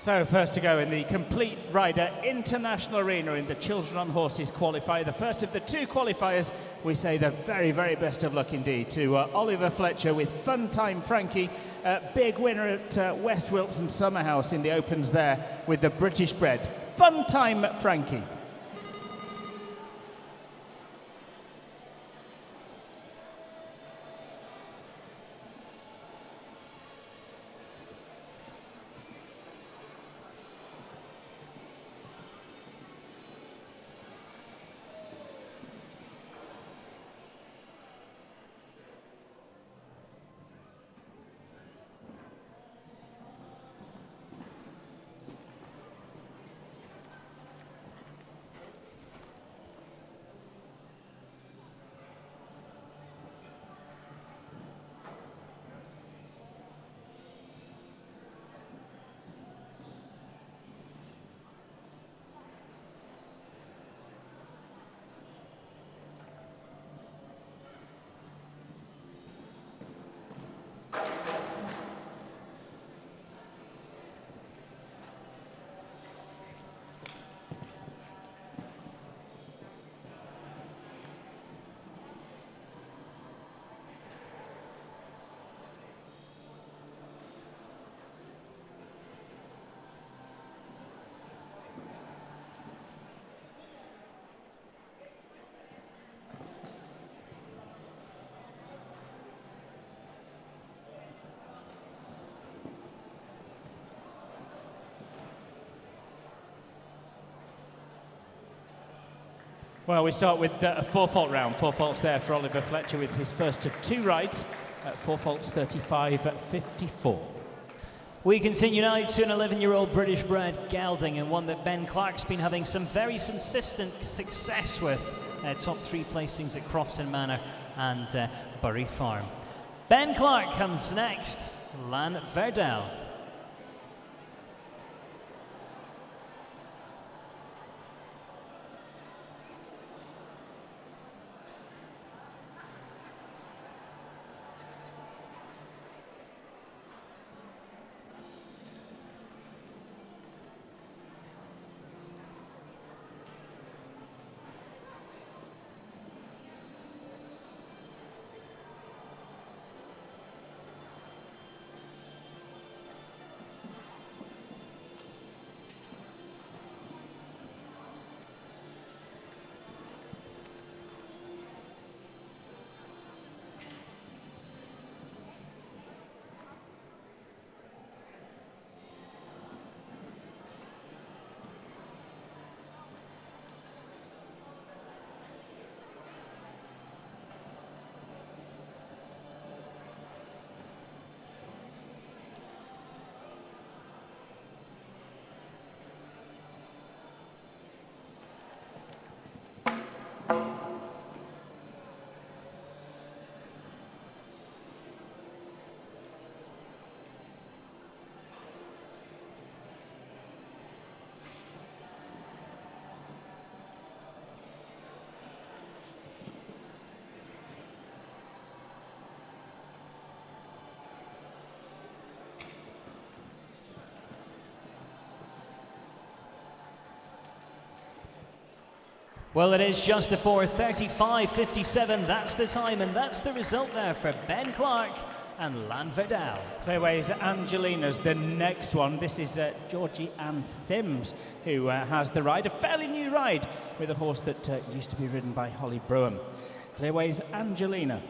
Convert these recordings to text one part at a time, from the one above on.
So first to go in the Complete Rider International Arena in the Children on Horses qualifier, the first of the two qualifiers. We say the very, very best of luck indeed to Oliver Fletcher with Fun Time Frankie, big winner at West Wilton Summerhouse in the Opens there with the British bred. Fun Time Frankie. Well, we start with a four-fault round. Four faults there for Oliver Fletcher with his first of two rides. Four faults 35-54. We continue now to an 11-year-old British bred gelding, and one that Ben Clark's been having some very consistent success with. Top three placings at Crofton Manor and Bury Farm. Ben Clark comes next, Lan Verdel. Well, it is just a 4:35.57. That's the time, and that's the result there for Ben Clark and Lan Verdel. Clearways Angelina's the next one. This is Georgie Ann Sims, who has the ride, a fairly new ride, with a horse that used to be ridden by Holly Brougham. Clearways Angelina.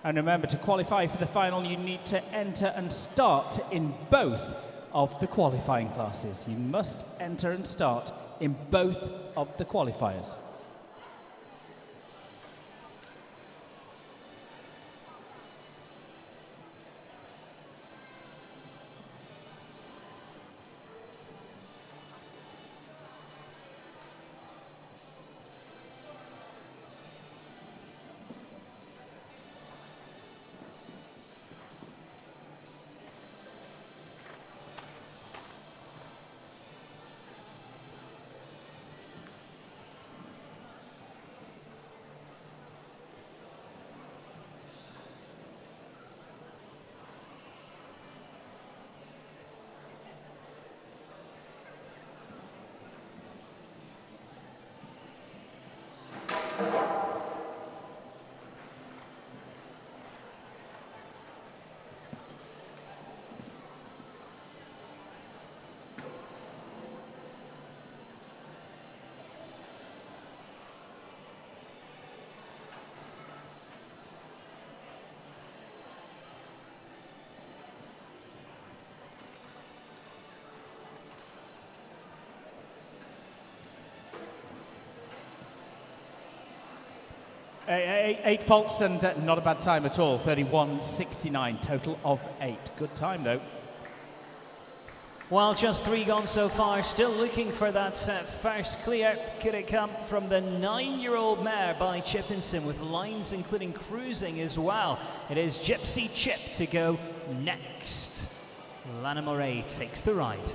And remember, to qualify for the final, you need to enter and start in both of the qualifying classes. You must enter and start in both of the qualifiers. Eight faults and not a bad time at all. 31.69, total of 8. Good time though. Well, just 3 gone so far, still looking for that first clear. Could it come from the 9-year-old mare by Chippinson, with lines including cruising as well? It is Gypsy Chip to go next. Lana Moray takes the ride.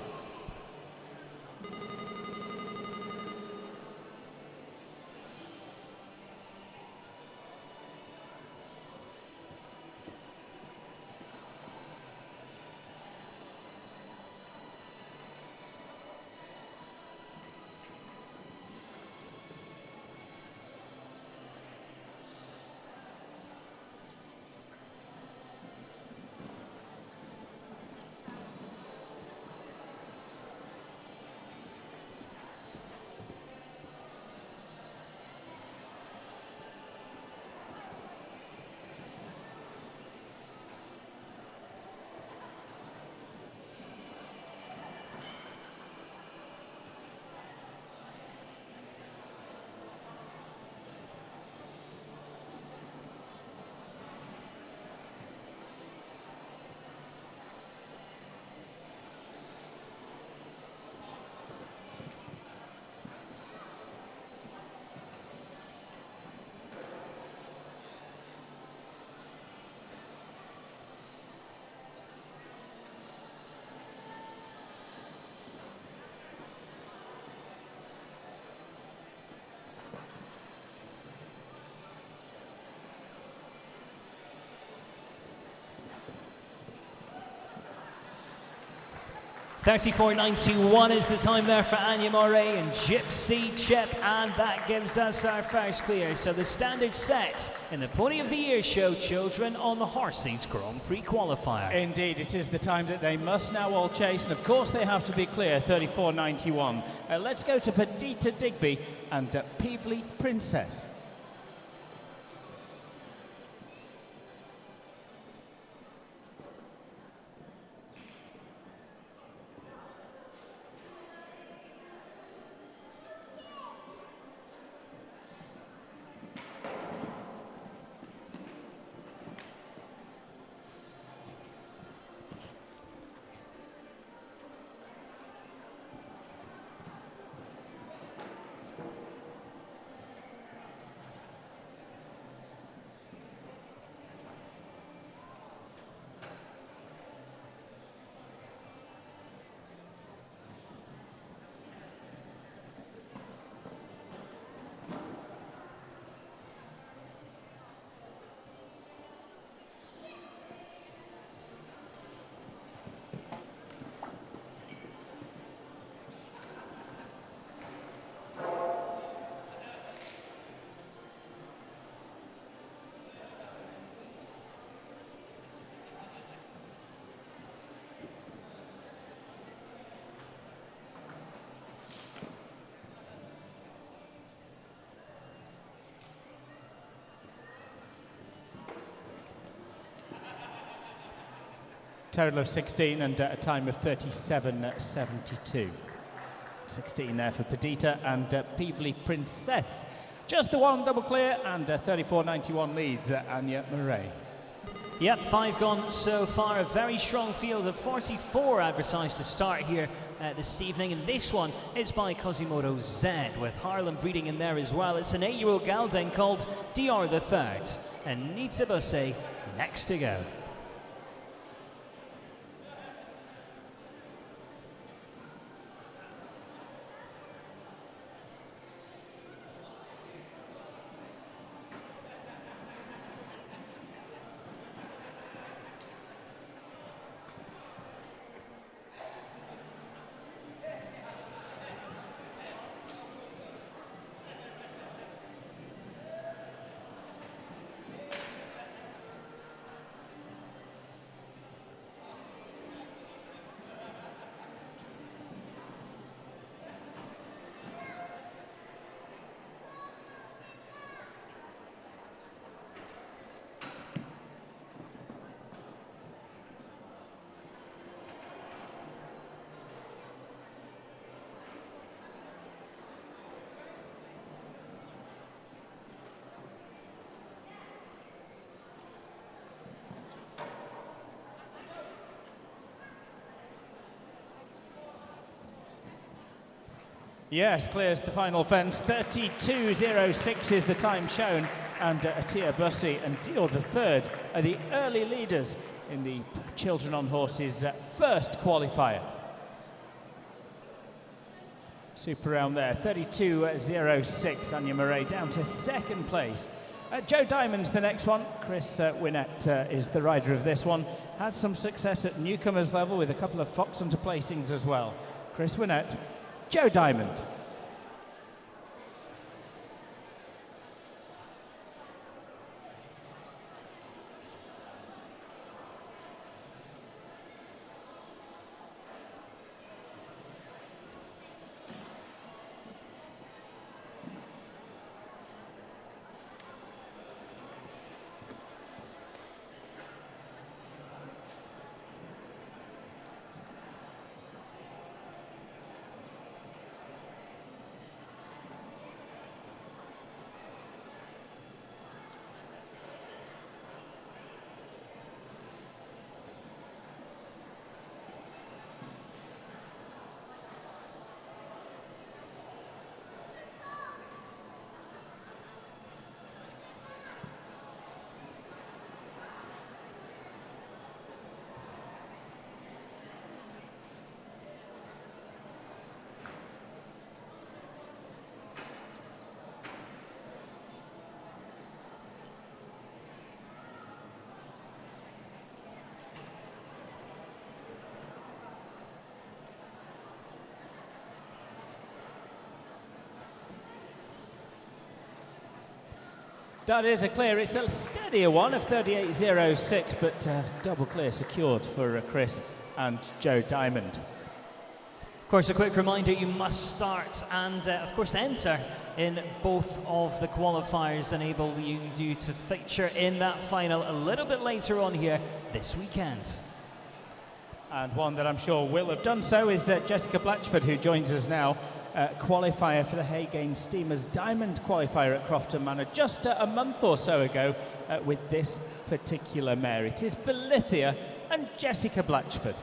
$34.91 is the time there for Anya Moray and Gypsy Chip, and that gives us our first clear. So the standard set in the Pony of the Year show, Children on the Horses Grand Prix qualifier. Indeed, it is the time that they must now all chase, and of course they have to be clear. 34.91. Let's go to Perdita Digby and Peevely Princess. Total of 16 and a time of 37.72. 16 there for Perdita and Peevely Princess. Just the one double clear, and 34.91 leads Anya Moray. Yep, 5 gone so far. A very strong field of 44 advertised to start here this evening. And this one is by Quasimodo Z, with Harlem breeding in there as well. It's an 8-year-old gelding called Dior III, and Nitsabase next to go. Yes, clears the final fence. 32.06 is the time shown, and Atia Bussi and Dio the third are the early leaders in the Children on Horses first qualifier. Super round there, 32.06. Anya Murray down to second place. Joe Diamond's the next one. Chris Winnett is the rider of this one. Had some success at newcomers level with a couple of Fox Hunter placings as well. Chris Winnett, Joe Diamond. That is a clear. It's a steadier one of 38.06, but double clear secured for Chris and Joe Diamond. Of course, a quick reminder, you must start and, of course, enter in both of the qualifiers, enable you to feature in that final a little bit later on here this weekend. And one that I'm sure will have done so is Jessica Blatchford, who joins us now. Qualifier for the Haygain Steamers Diamond qualifier at Crofton Manor just a month or so ago with this particular mare. It is Belithia and Jessica Blatchford.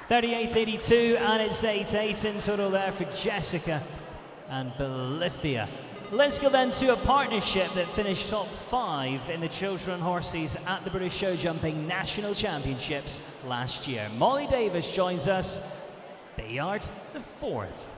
.38.82, and it's 8.8 in total there for Jessica and Belithia. Let's go then to a partnership that finished top 5 in the Children Horses at the British Show Jumping National Championships last year. Molly Davis joins us, Bayard the 4th.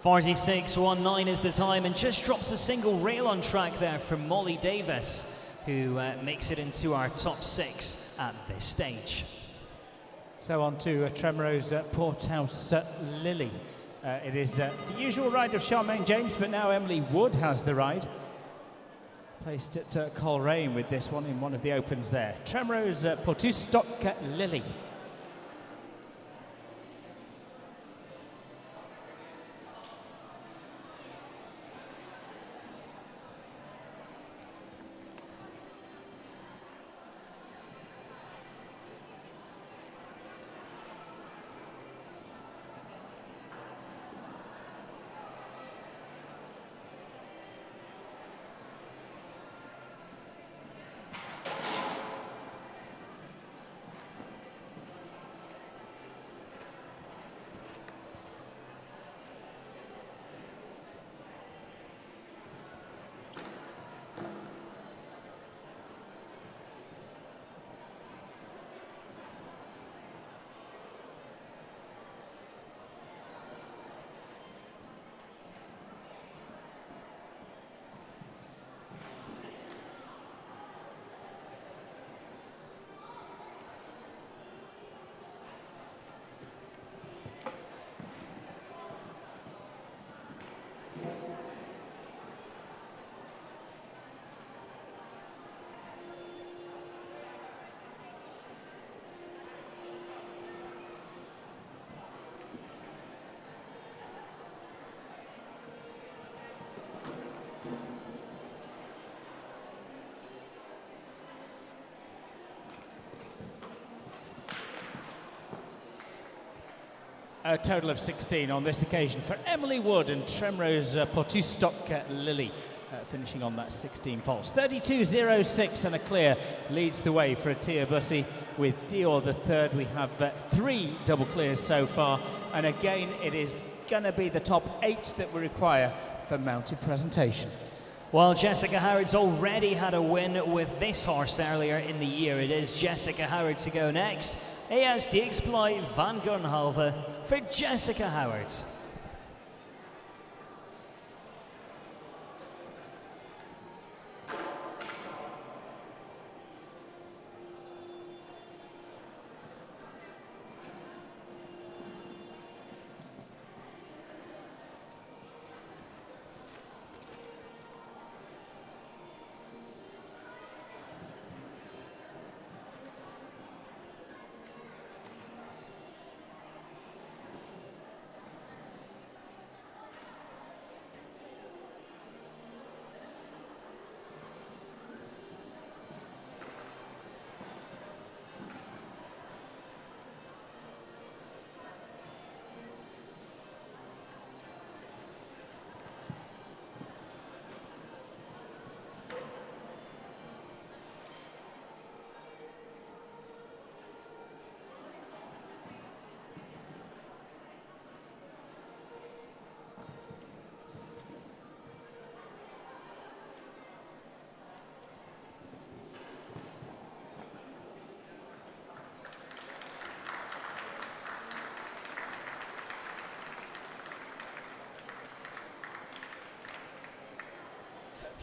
46.19 is the time, and just drops a single rail on track there for Molly Davis, who makes it into our top 6 at this stage. So on to Tremrose Porthouse Lily. It is the usual ride of Charmaine James, but now Emily Wood has the ride. Placed at Coleraine with this one in one of the opens there. Tremrose Porthouse Lily. A total of 16 on this occasion for Emily Wood and Tremrose Porthouse Lily, finishing on that 16 faults. 32.06 and a clear leads the way for Atia Bussey. With Dior the third, we have 3 double clears so far, and again it is going to be the top 8 that we require for mounted presentation. Well, Jessica Howard's already had a win with this horse earlier in the year. It is Jessica Howard to go next. As the exploit Van Gurnhalve for Jessica Howard.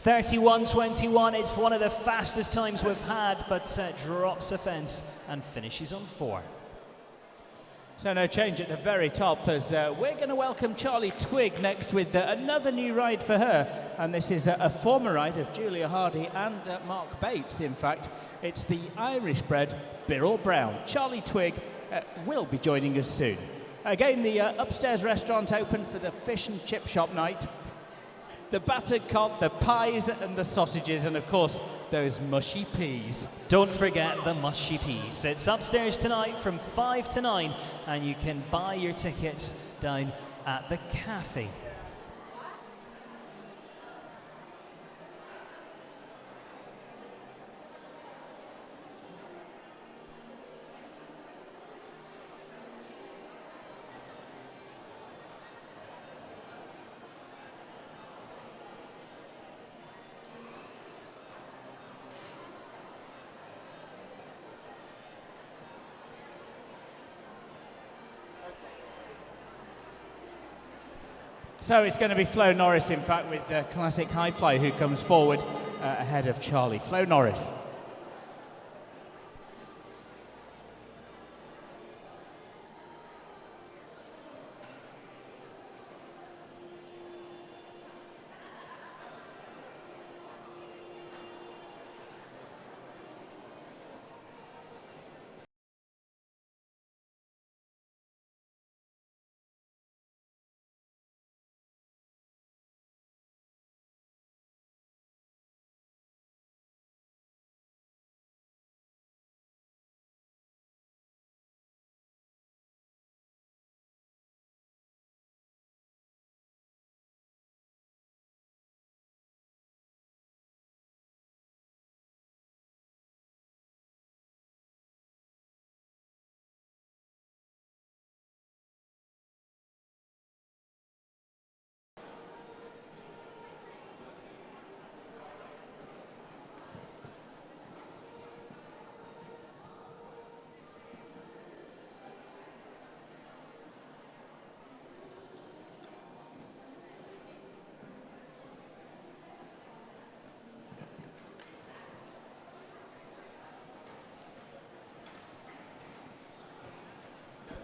(31.21), it's one of the fastest times we've had, but drops a fence and finishes on 4. So no change at the very top, as we're going to welcome Charlie Twigg next with another new ride for her, and this is a former ride of Julia Hardy and Mark Bates. In fact, it's the Irish-bred Birrell Brown. Charlie Twigg will be joining us soon. Again, the upstairs restaurant open for the fish and chip shop night. The battered cod, the pies and the sausages, and of course, those mushy peas. Don't forget the mushy peas. It's upstairs tonight from 5 to 9, and you can buy your tickets down at the cafe. So it's going to be Flo Norris, in fact, with the classic high fly, who comes forward ahead of Charlie. Flo Norris.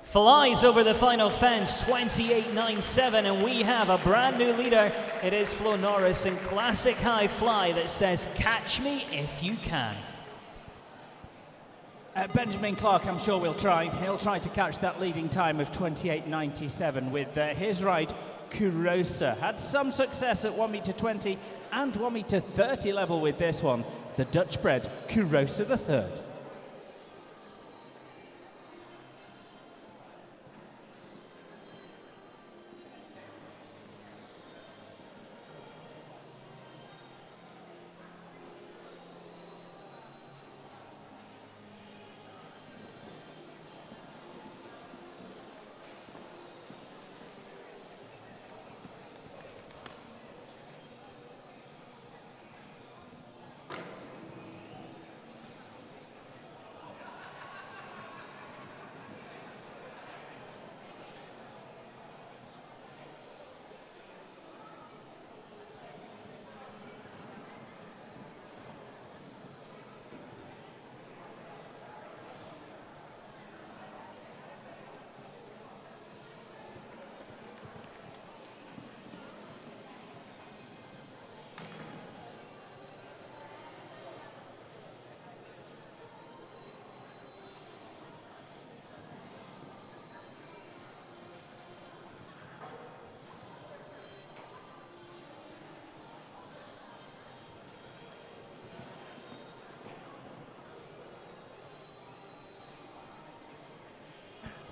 Flies over the final fence, 28.97, and we have a brand new leader. It is Flo Norris in classic high fly that says, "Catch me if you can." Benjamin Clark, I'm sure, will try. He'll try to catch that leading time of 28.97 with his ride, Kurosa. Had some success at 1m20 and 1m30 level with this one. The Dutch bred Kurosa III.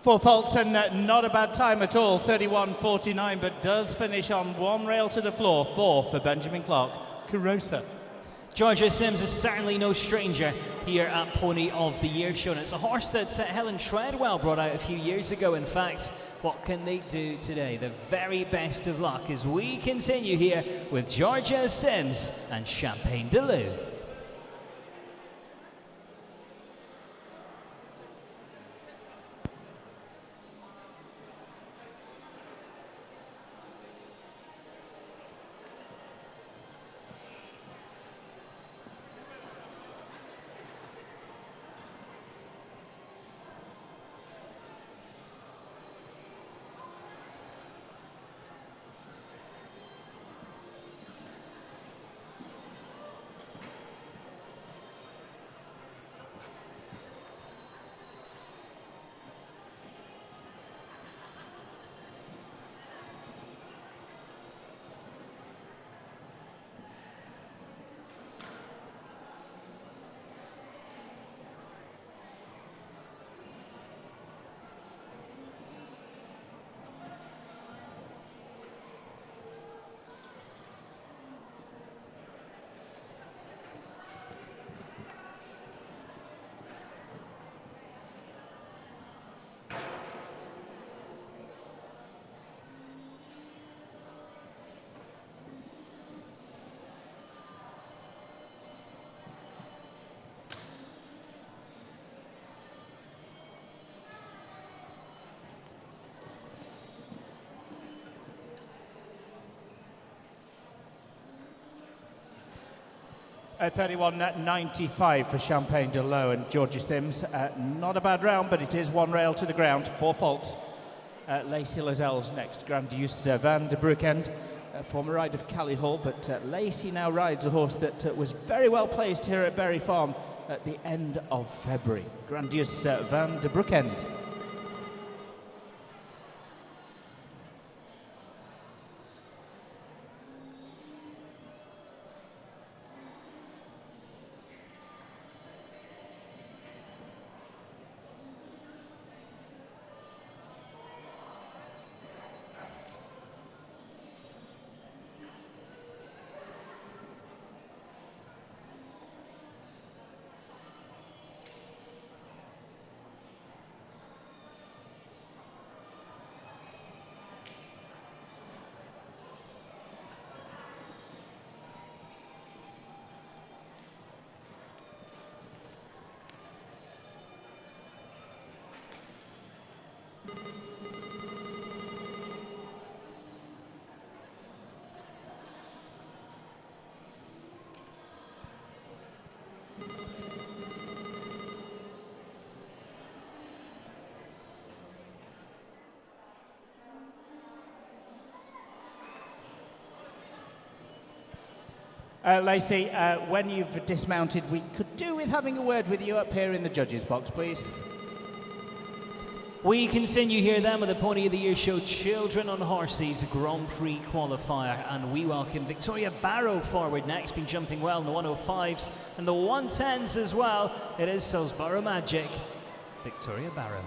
For Fulton, not a bad time at all, 31.49, but does finish on one rail to the floor. 4 for Benjamin Clark, Kurosa. Georgia Sims is certainly no stranger here at Pony of the Year show. And it's a horse that Helen Treadwell brought out a few years ago. In fact, what can they do today? The very best of luck as we continue here with Georgia Sims and Champagne Deleu. 31.95 for Champagne de Lo and Georgia Sims. Not a bad round, but it is one rail to the ground, 4 faults. Lacey Lazelle's next. Grandiose Van de Broekend, former rider of Cally Hall, but Lacey now rides a horse that was very well placed here at Berry Farm at the end of February. Grandiose Van de Broekend. Lacey, when you've dismounted, we could do with having a word with you up here in the judges' box, please. We continue here then with the Pony of the Year show, Children on Horses Grand Prix Qualifier, and we welcome Victoria Barrow forward next, been jumping well in the 105s and the 110s as well. It is Salisbury Magic, Victoria Barrow.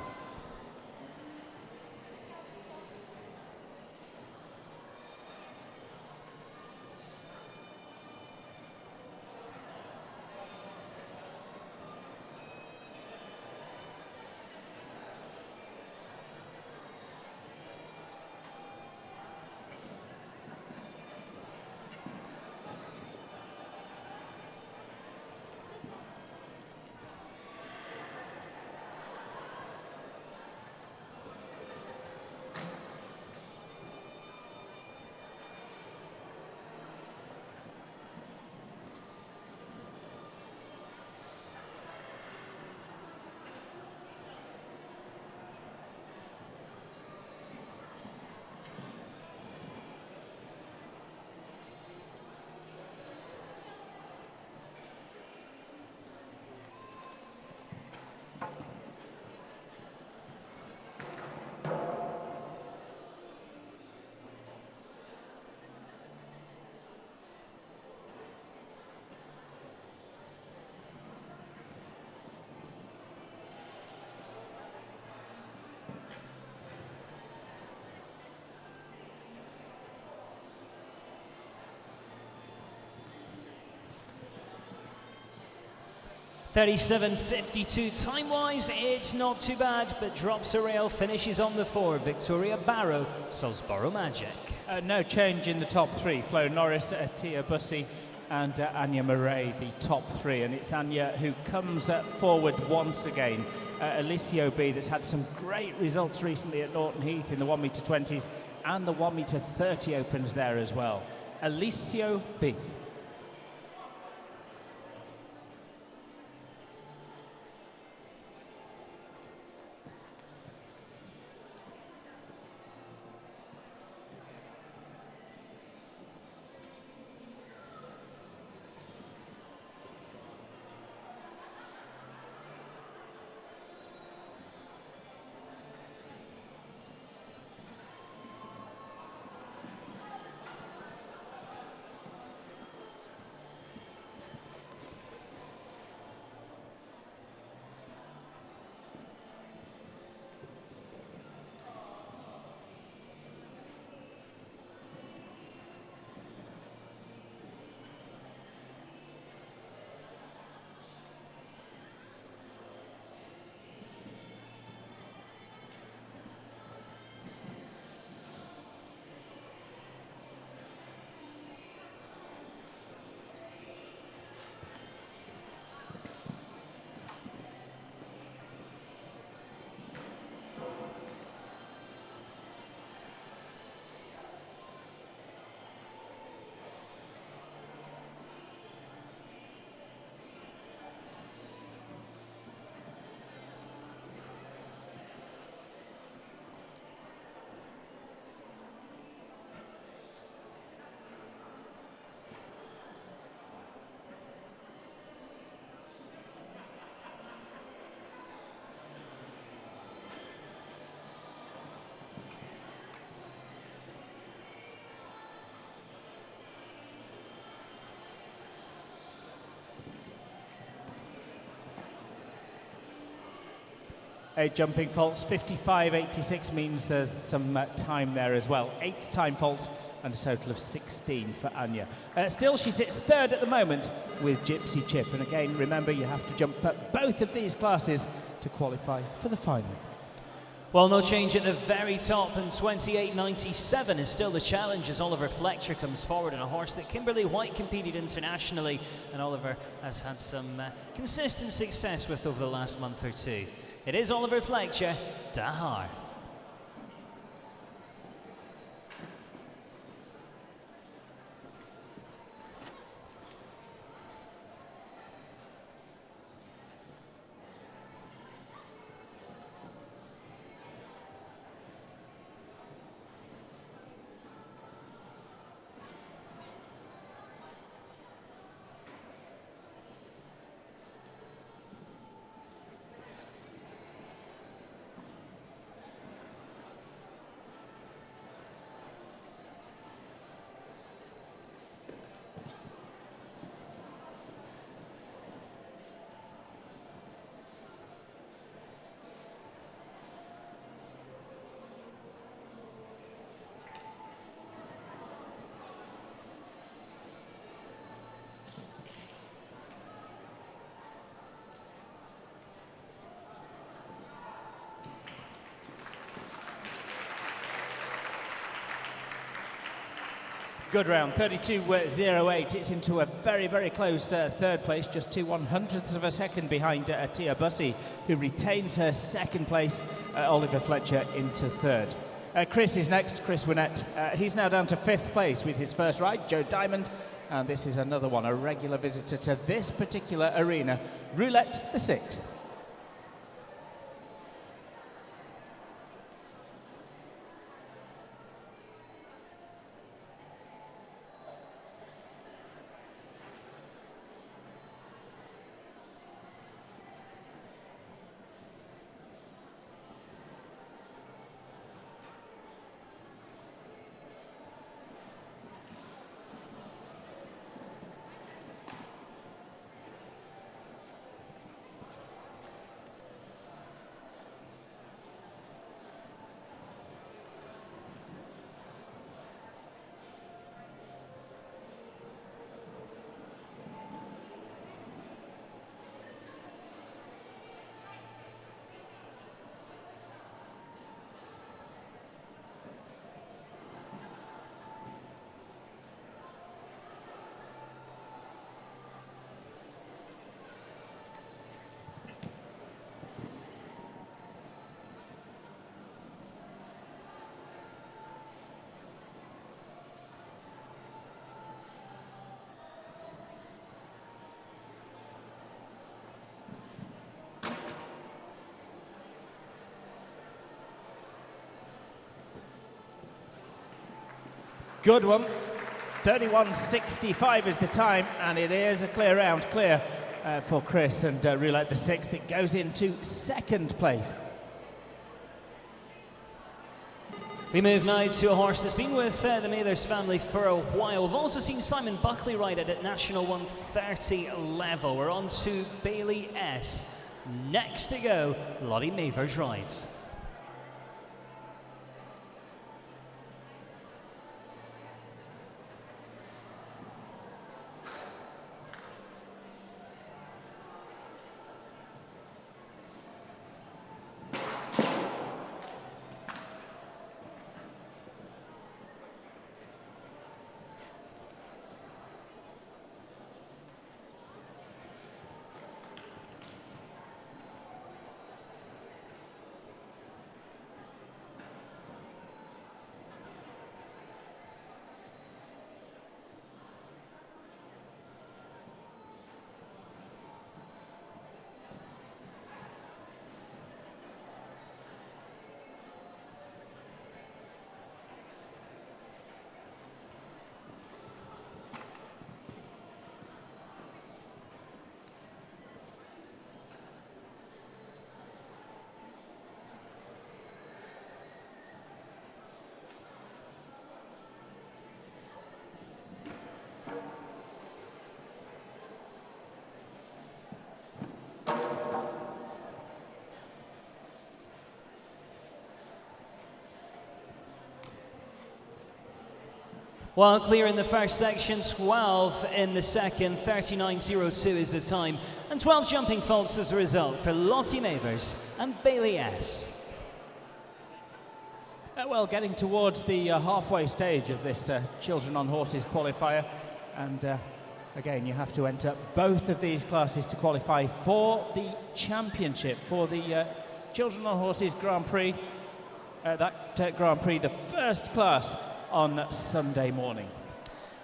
.37.52 time-wise, it's not too bad, but drops a rail, finishes on the 4. Victoria Barrow, Salisbury Magic. No change in the top 3. Flo Norris, Tia Bussey and Anya Murray, the top 3. And it's Anya who comes forward once again. Alicio B, that's had some great results recently at Norton Heath in the 1 metre 20s and the 1 metre 30 opens there as well. Alicio B. 8 jumping faults. 55.86 means there's some time there as well. 8 time faults and a total of 16 for Anya. Still, she sits third at the moment with Gypsy Chip. And again, remember, you have to jump both of these classes to qualify for the final. Well, no change at the very top, and 28.97 is still the challenge as Oliver Fletcher comes forward on a horse that Kimberly White competed internationally, and Oliver has had some consistent success with over the last month or two. It is Oliver Fletcher, Dahar. Good round, 32.08. It's into a very, very close third place, just 2/100ths of a second behind Tia Bussey, who retains her second place. Oliver Fletcher into third. Chris is next, Chris Winnett. He's now down to 5th place with his first ride, Joe Diamond. And this is another one, a regular visitor to this particular arena, Roulette the 6th. Good one. 31.65 is the time, and it is a clear round, clear for Chris and Roulette the 6th. It goes into 2nd place. We move now to a horse that's been with the Mathers family for a while. We've also seen Simon Buckley ride it at National 130 level. We're on to Bailey S. Next to go, Lottie Mathers rides. Well, clear in the first section, 12 in the second, 39.02 is the time, and 12 jumping faults as a result for Lottie Mavers and Bailey S. Well, getting towards the halfway stage of this Children on Horses qualifier, and again, you have to enter both of these classes to qualify for the championship, for the Children on Horses Grand Prix. That Grand Prix, the first class on Sunday morning.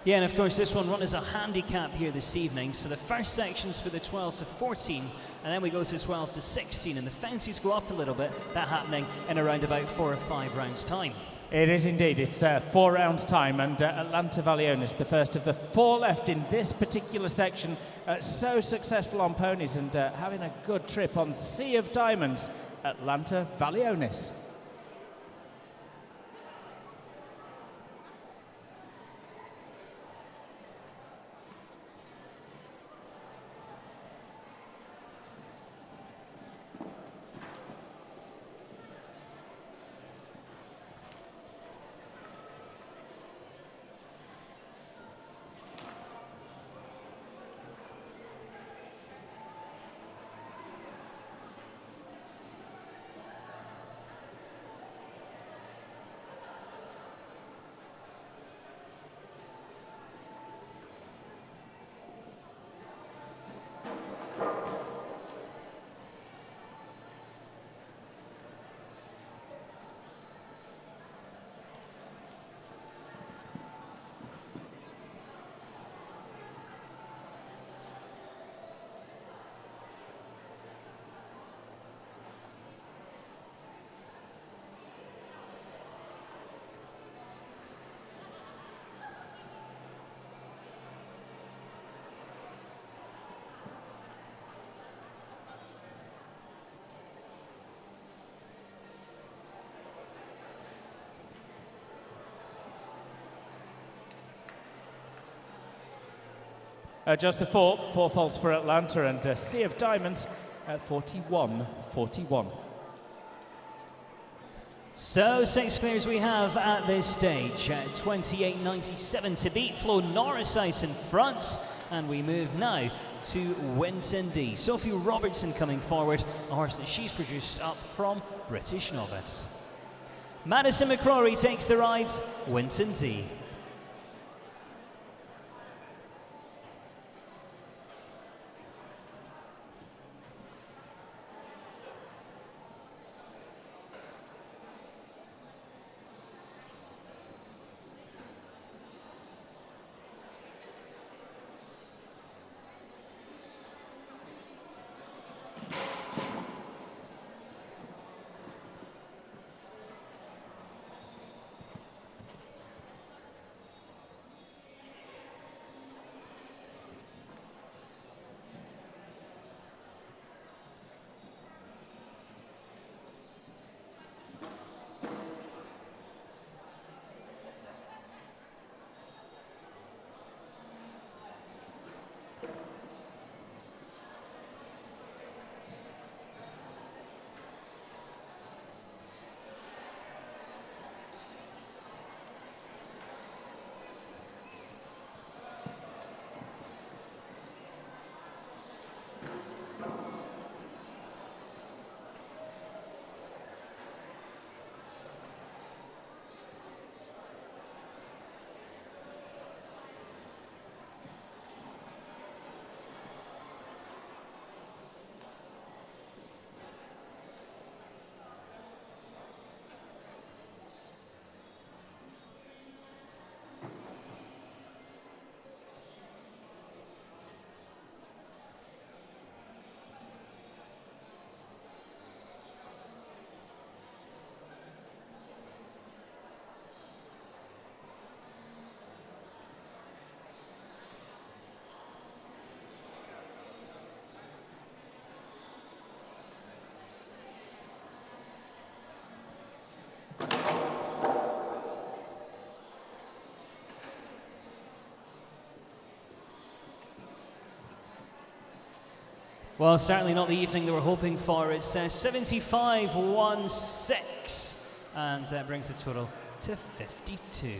Yeah, and of course this one run as a handicap here this evening. So the first section's for the 12 to 14, and then we go to 12 to 16, and the fences go up a little bit. That happening in around about 4 or 5 rounds time. It is indeed. It's 4 rounds time, and Atlanta Valionis, the first of the 4 left in this particular section, so successful on ponies and having a good trip on Sea of Diamonds. Atlanta Valionis. Just the four faults for Atlanta, and Sea of Diamonds at 41-41. So 6 clears we have at this stage. 28.97 to beat. Flo Norris out in front, and we move now to Winton D. Sophie Robertson coming forward, a horse that she's produced up from British Novice. Madison McCrory takes the ride, Winton D. Well, certainly not the evening they were hoping for. It's 75.16, and brings the total to 52.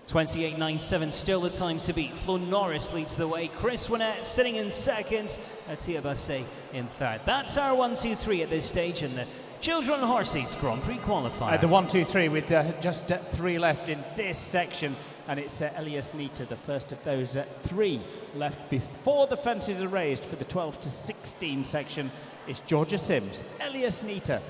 28.97 still the time to beat. Flo Norris leads the way. Chris Winnett sitting in second. Atia Basse in third. That's our 1, 2, 3 at this stage in the Children on Horses Grand Prix qualifier. The 1, 2, 3 with just 3 left in this section. And it's Elias Nita, the first of those 3 left before the fences are raised for the 12 to 16 section. It's Georgia Sims, Elias Nita.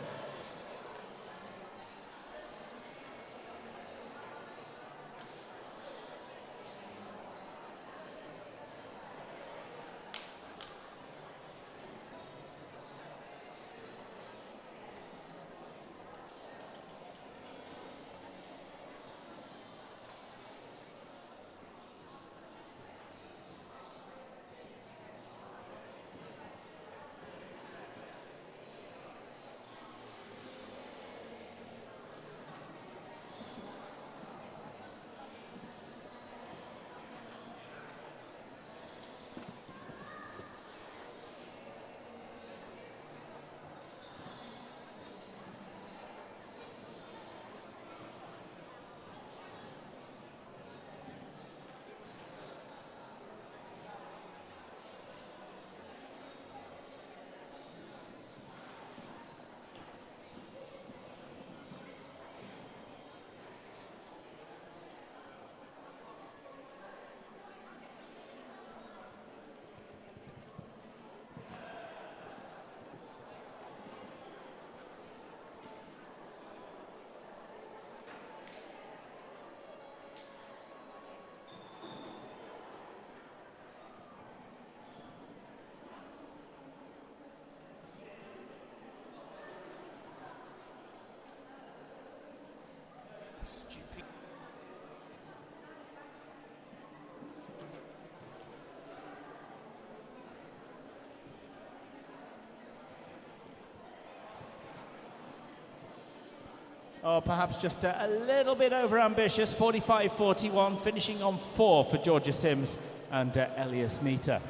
Oh, perhaps just a little bit over-ambitious, 45.41, finishing on 4 for Georgia Sims and Elias Nita.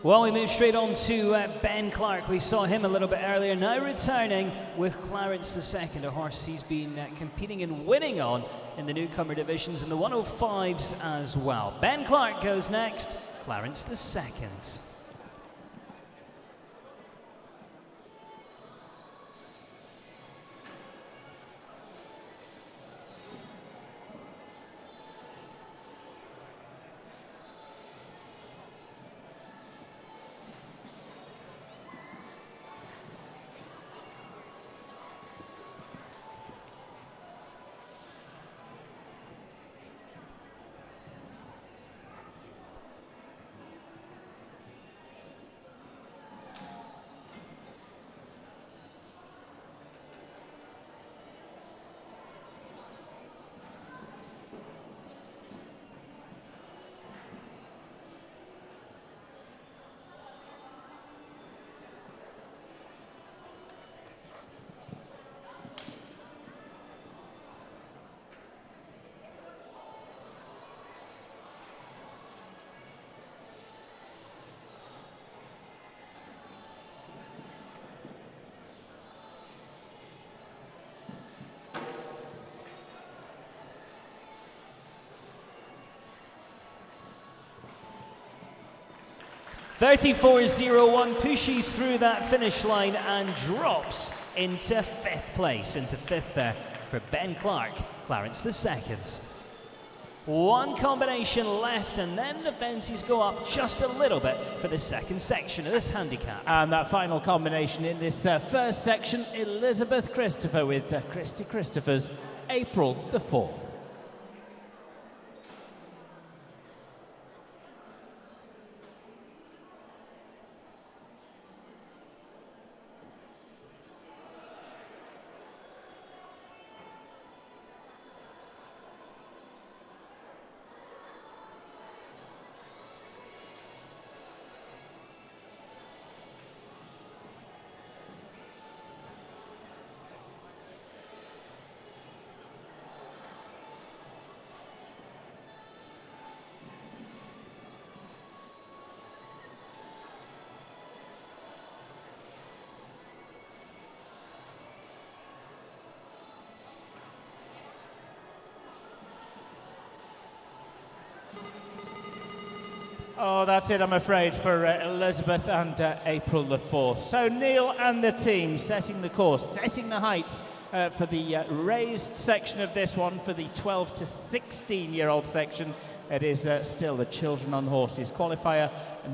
Well, we move straight on to Ben Clark. We saw him a little bit earlier. Now returning with Clarence II, a horse he's been competing and winning on in the newcomer divisions and the 105s as well. Ben Clark goes next, Clarence II. .34.01 pushes through that finish line and drops into 5th place, into 5th there for Ben Clark, Clarence II. One combination left and then the fences go up just a little bit for the second section of this handicap. And that final combination in this first section, Elizabeth Christopher with Christy Christopher's April the 4th. Oh, that's it, I'm afraid, for Elizabeth and April the 4th. So Neil and the team setting the course, setting the heights for the raised section of this one, for the 12 to 16-year-old section. It is still the Children on Horses qualifier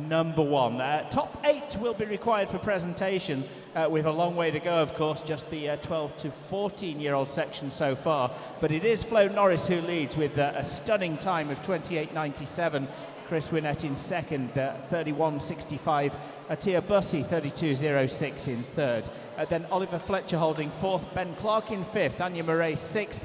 number 1. Top 8 will be required for presentation. We've a long way to go, of course, just the 12 to 14-year-old section so far. But it is Flo Norris who leads with a stunning time of 28.97. Chris Winnett in second, 31.65. Atia Bussey, 32.06 in third. Then Oliver Fletcher holding fourth. Ben Clark in fifth. Anya Murray sixth.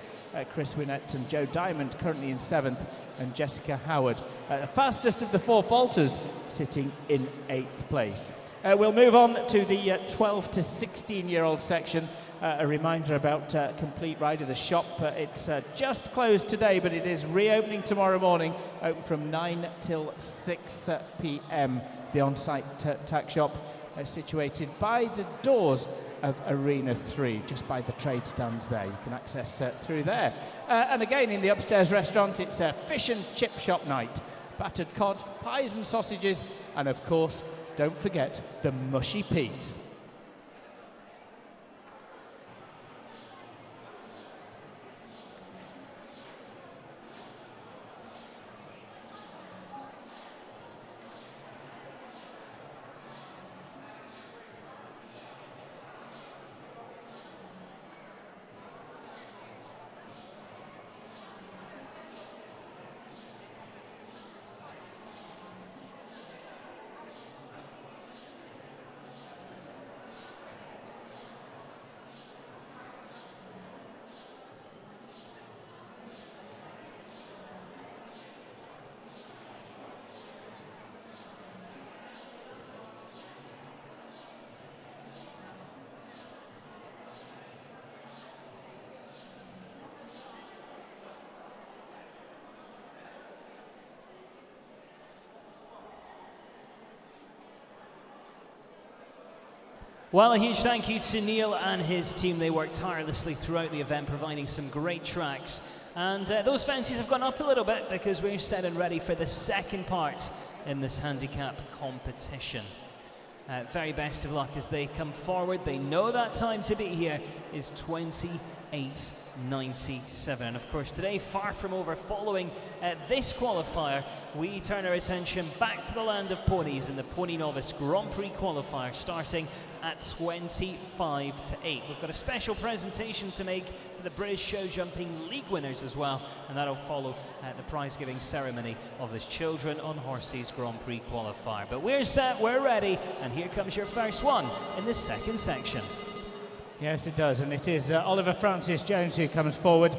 Chris Winnett and Joe Diamond currently in seventh. And Jessica Howard, the fastest of the 4 falters, sitting in 8th place. We'll move on to the 12 to 16-year-old section. A reminder about Complete Rider, the shop. It's just closed today, but it is reopening tomorrow morning, open from 9 till 6 p.m. The on-site tack shop situated by the doors of Arena 3, just by the trade stands there. You can access through there. And again, in the upstairs restaurant, it's a fish and chip shop night. Battered cod, pies and sausages, and of course, don't forget the mushy peas. Well, a huge thank you to Neil and his team. They worked tirelessly throughout the event, providing some great tracks. And those fences have gone up a little bit because we're set and ready for the second part in this handicap competition. Very best of luck as they come forward. They know that time to be here is 28.97. And of course, today, far from over, following this qualifier, we turn our attention back to the land of ponies in the Pony Novice Grand Prix qualifier, starting at 25 to 8. We've got a special presentation to make for the British Show Jumping League winners as well, and that'll follow the prize-giving ceremony of this Children on Horses Grand Prix qualifier. But we're set, we're ready, and here comes your first one in the second section. Yes, it does, and it is Oliver Francis Jones who comes forward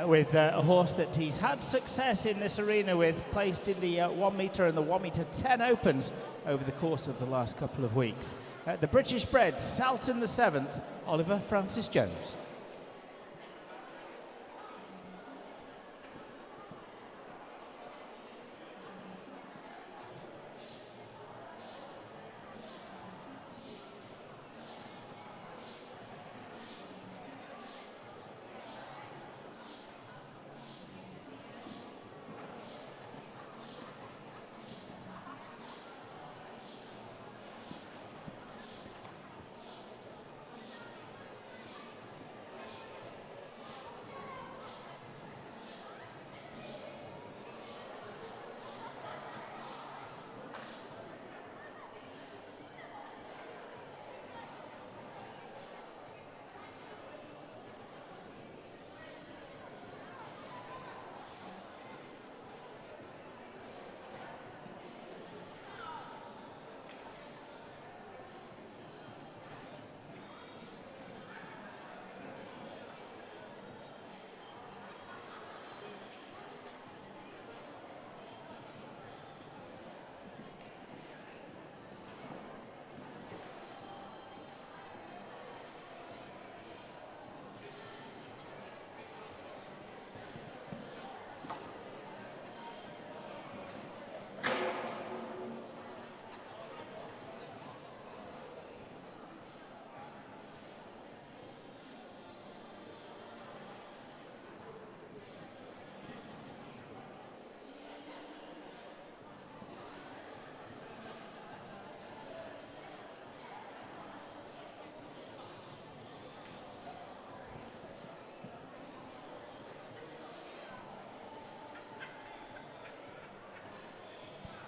with a horse that he's had success in this arena with, placed in the 1 metre and the 1 metre 10 opens over the course of the last couple of weeks. The British bred Salton the 7th, Oliver Francis Jones.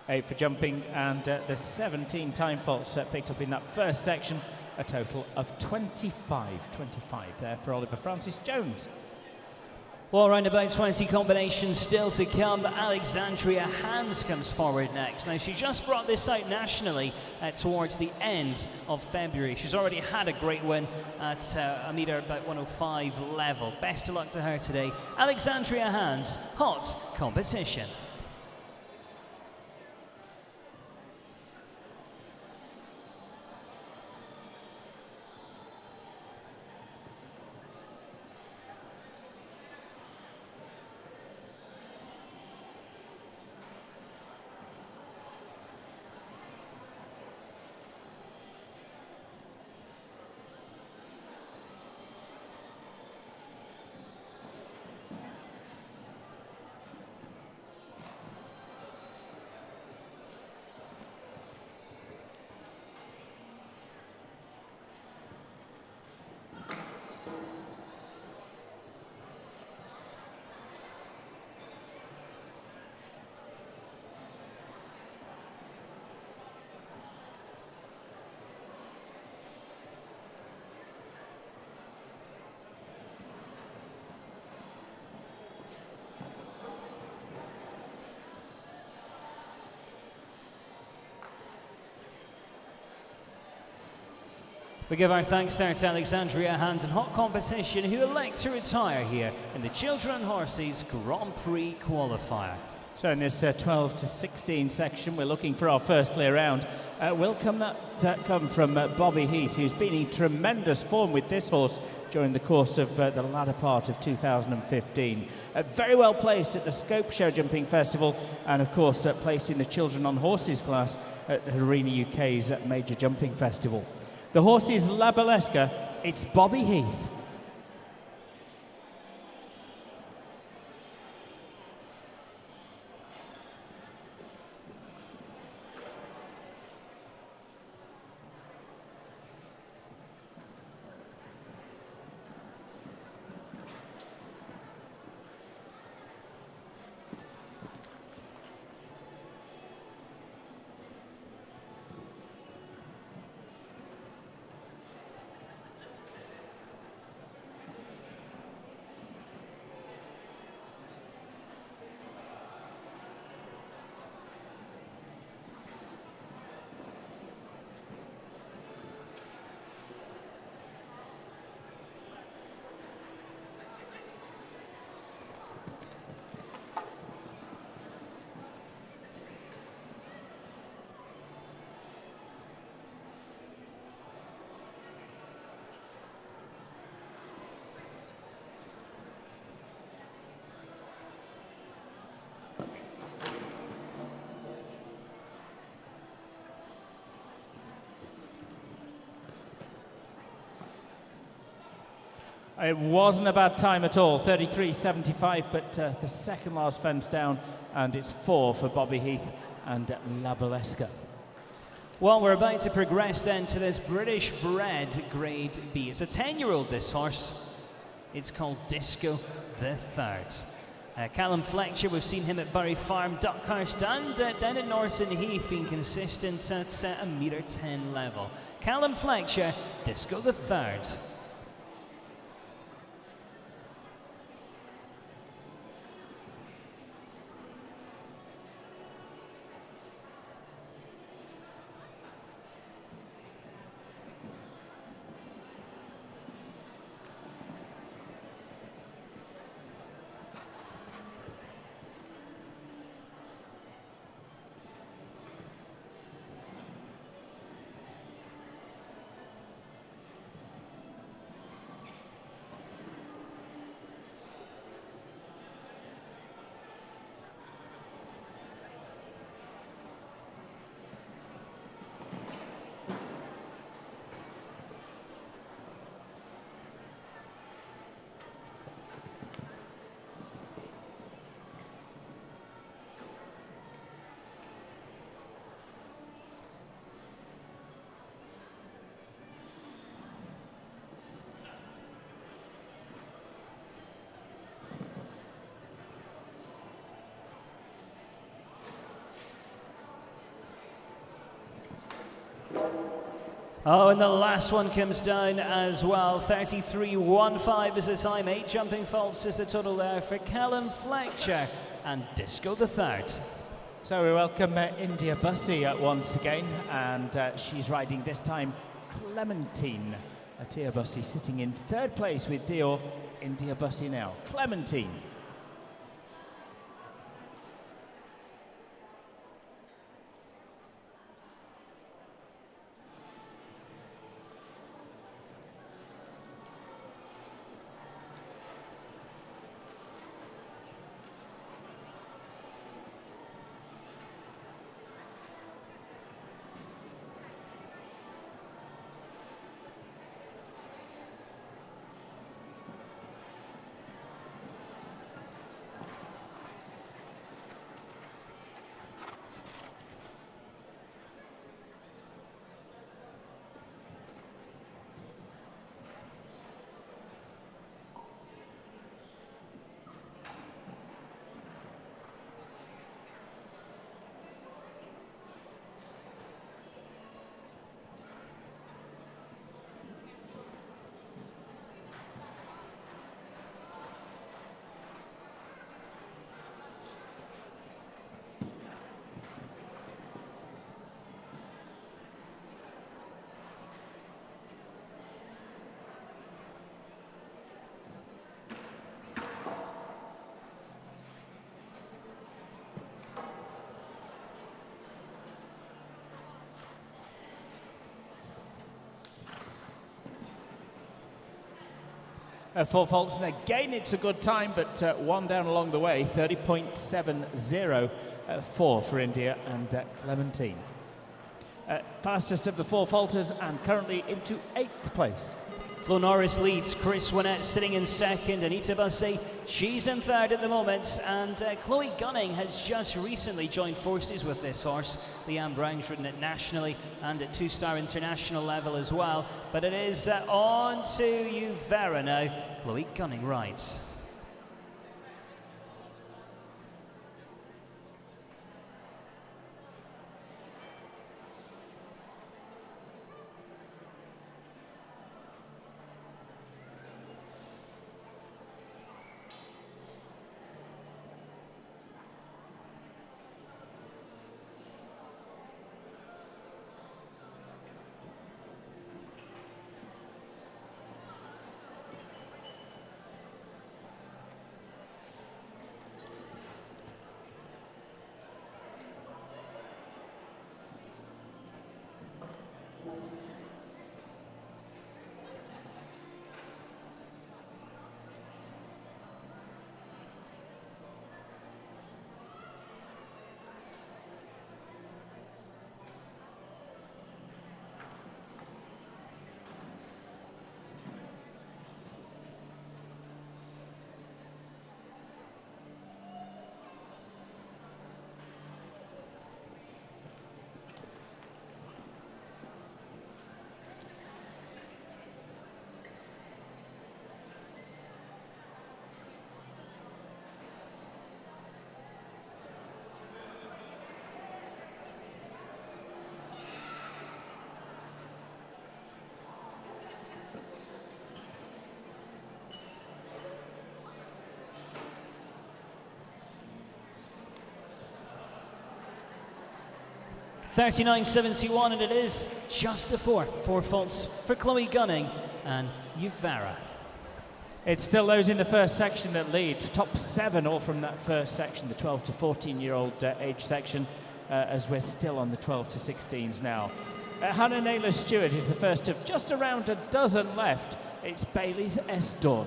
8 for jumping, and the 17 time faults picked up in that first section, a total of 25 there for Oliver Francis Jones. Well, around about 20 combinations still to come. Alexandria Hans comes forward next. Now, she just brought this out nationally towards the end of February. She's already had a great win at a metre about 105 level. Best of luck to her today. Alexandria Hans, hot competition. We give our thanks there to Alexandria Hans in hot competition, who elect to retire here in the Children and Horses Grand Prix Qualifier. So in this 12 to 16 section, we're looking for our first clear round. Will that come from Bobby Heath, who's been in tremendous form with this horse during the course of the latter part of 2015. Very well placed at the Scope Show Jumping Festival, and of course placed in the Children on Horses class at Arena UK's Major Jumping Festival. The horse is La Balesca. It's Bobby Heath. It wasn't a bad time at all, 33.75, but the second last fence down, and it's 4 for Bobby Heath and La Balesca. Well, we're about to progress then to this British bred Grade B. It's a 10-year-old, this horse. It's called Disco the Third. Callum Fletcher, we've seen him at Bury Farm, Duckhurst, and down at Norton Heath, being consistent at a metre 10 level. Callum Fletcher, Disco the Third. Oh, and the last one comes down as well. 33.15 is the time. 8 jumping faults is the total there for Callum Fletcher and Disco the third. So we welcome India Bussey once again, and she's riding this time Clementine. Tia Bussey sitting in third place with Dior. India Bussey now. Clementine. Four faults, and again it's a good time, but one down along the way. 30.704 for India and Clementine. Fastest of the four faulters and currently into 8th place. Flo Norris leads, Chris Winnett sitting in second, Anita Bussey, she's in third at the moment, and Chloe Gunning has just recently joined forces with this horse. Leanne Brown's ridden it nationally and at 2-star international level as well, but it is on to Uvera now. Chloe Gunning rides. $39.71, and it is just the four faults for Chloe Gunning and Uvera. It's still those in the first section that lead. Top 7 all from that first section, the 12 to 14-year-old age section, as we're still on the 12 to 16s now. Hannah Naylor-Stewart is the first of just around a dozen left. It's Bailey's S. Dawn.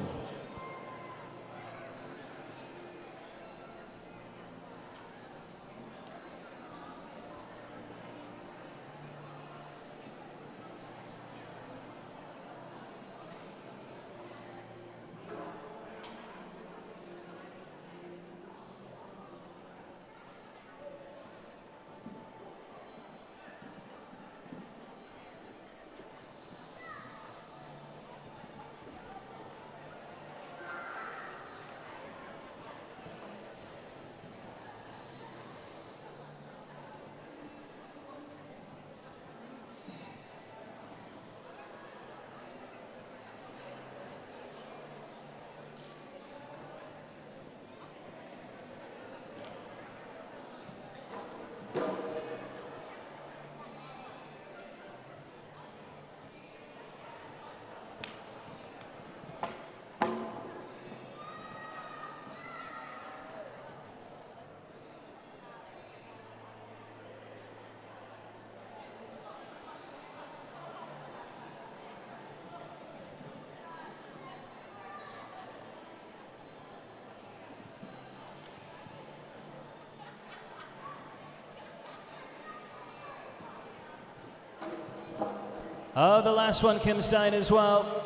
Oh, the last one comes down as well.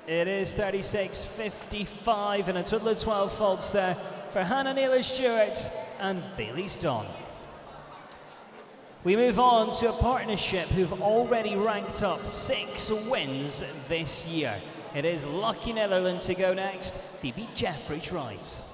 It is 36.55 and a total of 12 faults there for Hannah Naylor-Stewart and Bailey Stone. We move on to a partnership who've already ranked up 6 wins this year. It is Lucky Netherland to go next. Phoebe Jeffrey rides.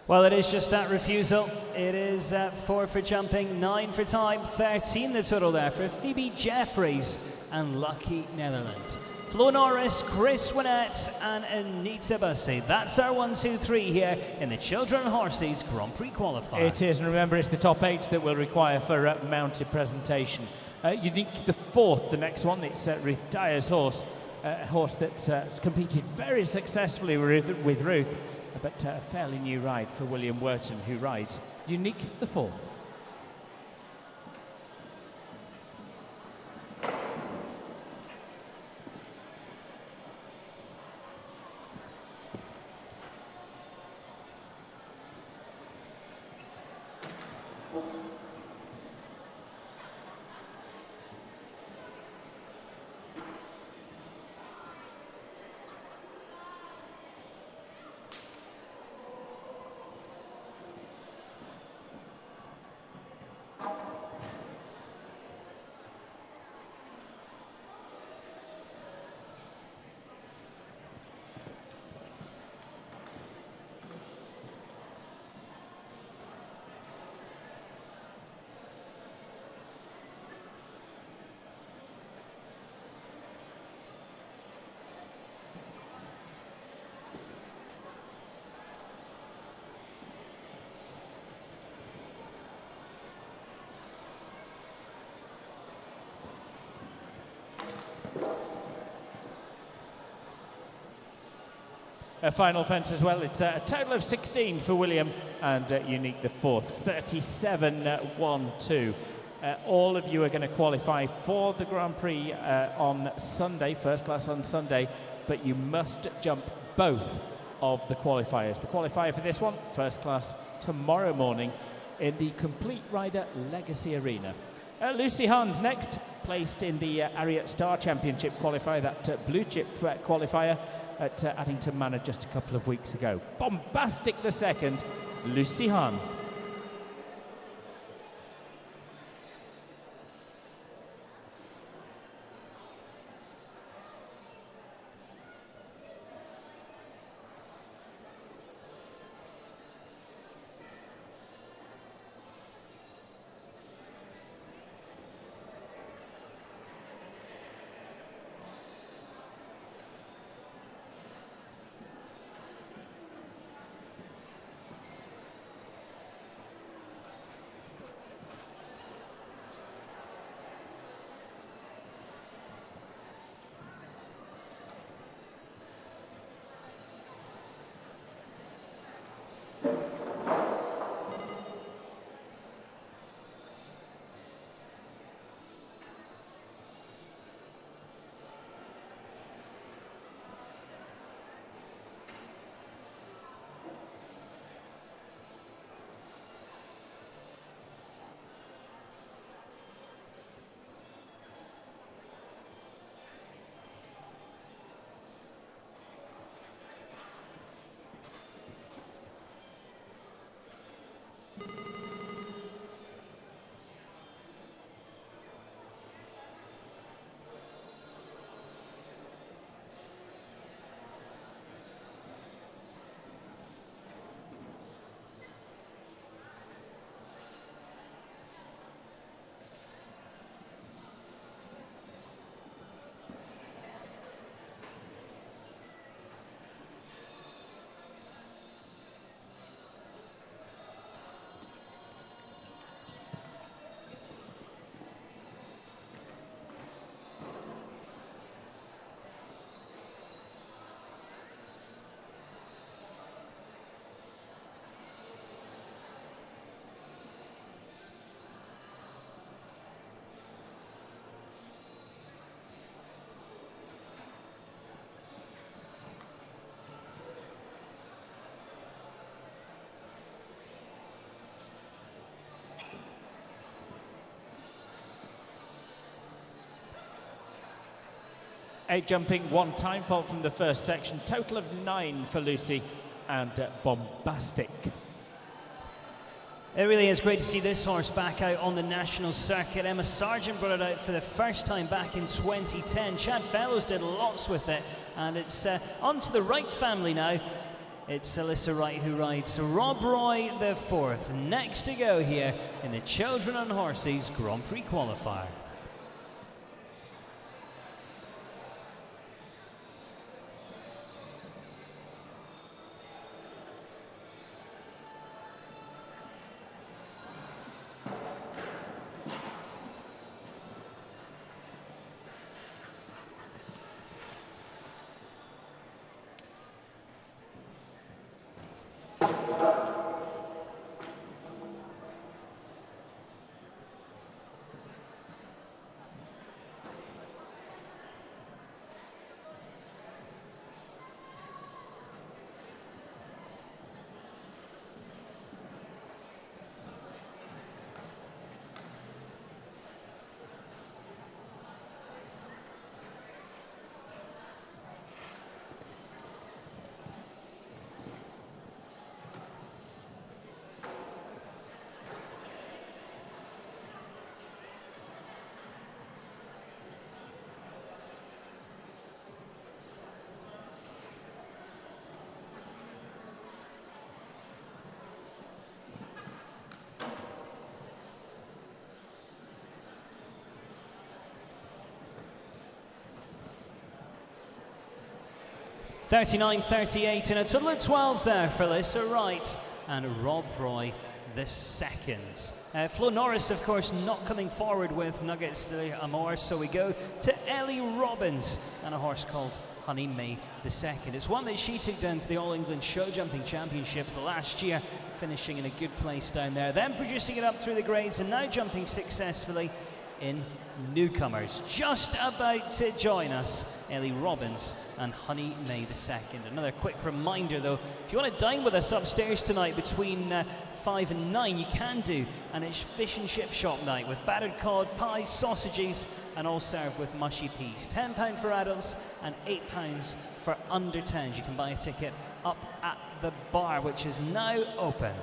Well, it is just that refusal. It is 4 for jumping, 9 for time, 13 the total there for Phoebe Jeffries and Lucky Netherlands. Flo Norris, Chris Winnett and Anita Bussey. That's our 1, 2, 3 here in the Children and Horses Grand Prix Qualifier. It is, and remember it's the top 8 that we'll require for mounted presentation. Unique the 4th, the next one, it's Ruth Dyer's horse, a horse that's competed very successfully with Ruth, but a fairly new ride for William Wharton, who rides Unique the 4th. A final fence as well. It's a total of 16 for William and Unique the 4th. 37-1-2. All of you are going to qualify for the Grand Prix on Sunday, first class on Sunday, but you must jump both of the qualifiers. The qualifier for this one, first class tomorrow morning in the Complete Rider Legacy Arena. Lucy Hunt next, placed in the Ariat Star Championship qualifier, that blue chip qualifier at Addington Manor just a couple of weeks ago. Bombastic the second, Lucy Hunt. 8 jumping, 1 time fault from the first section. Total of 9 for Lucy and Bombastic. It really is great to see this horse back out on the national circuit. Emma Sargent brought it out for the first time back in 2010. Chad Fellows did lots with it, and it's on to the Wright family now. It's Alyssa Wright who rides Rob Roy the 4th. Next to go here in the Children on Horses Grand Prix Qualifier. $39.38 and a total of 12 there for Alyssa Wright and Rob Roy the 2nd. Flo Norris, of course, not coming forward with Nuggets de Amor, so we go to Ellie Robbins and a horse called Honey May the 2nd. It's one that she took down to the All England Show Jumping Championships last year, finishing in a good place down there, then producing it up through the grades and now jumping successfully in newcomers. Just about to join us, Ellie Robbins and Honey May the 2nd. Another quick reminder though, if you want to dine with us upstairs tonight between 5 and 9, you can do, and it's fish and chip shop night with battered cod, pies, sausages, and all served with mushy peas. £10 for adults and £8 for under 10s. You can buy a ticket up at the bar, which is now open.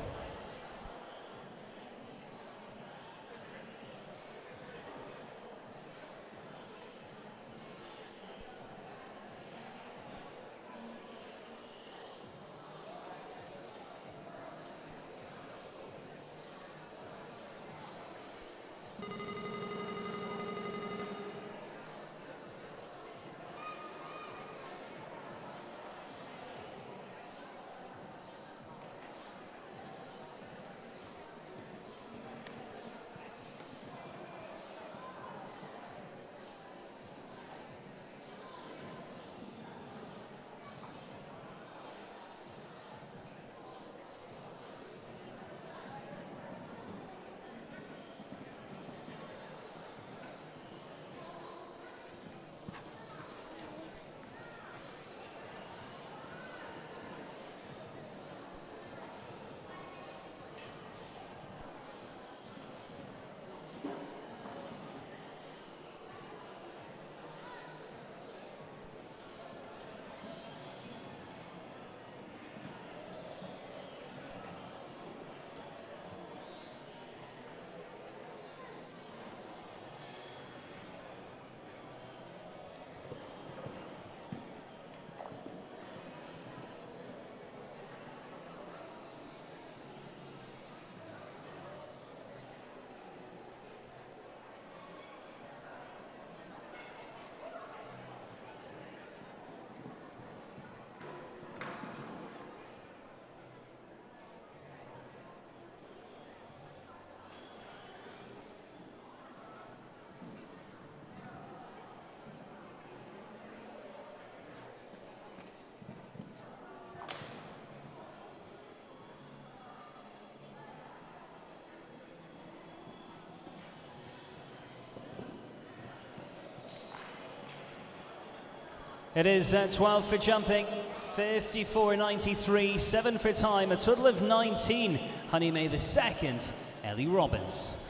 It is 12 for jumping, 54.93, 7 for time, a total of 19. Honey May the 2nd, Ellie Robbins.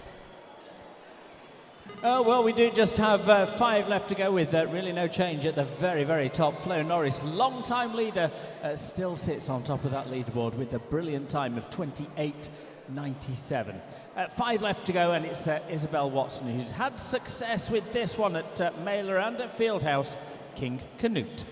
Oh, well, we do just have 5 left to go with really no change at the very, very top. Flo Norris, long-time leader, still sits on top of that leaderboard with the brilliant time of 28.97. 5 left to go, and it's Isabel Watson, who's had success with this one at Mailer and at Fieldhouse, King Canute.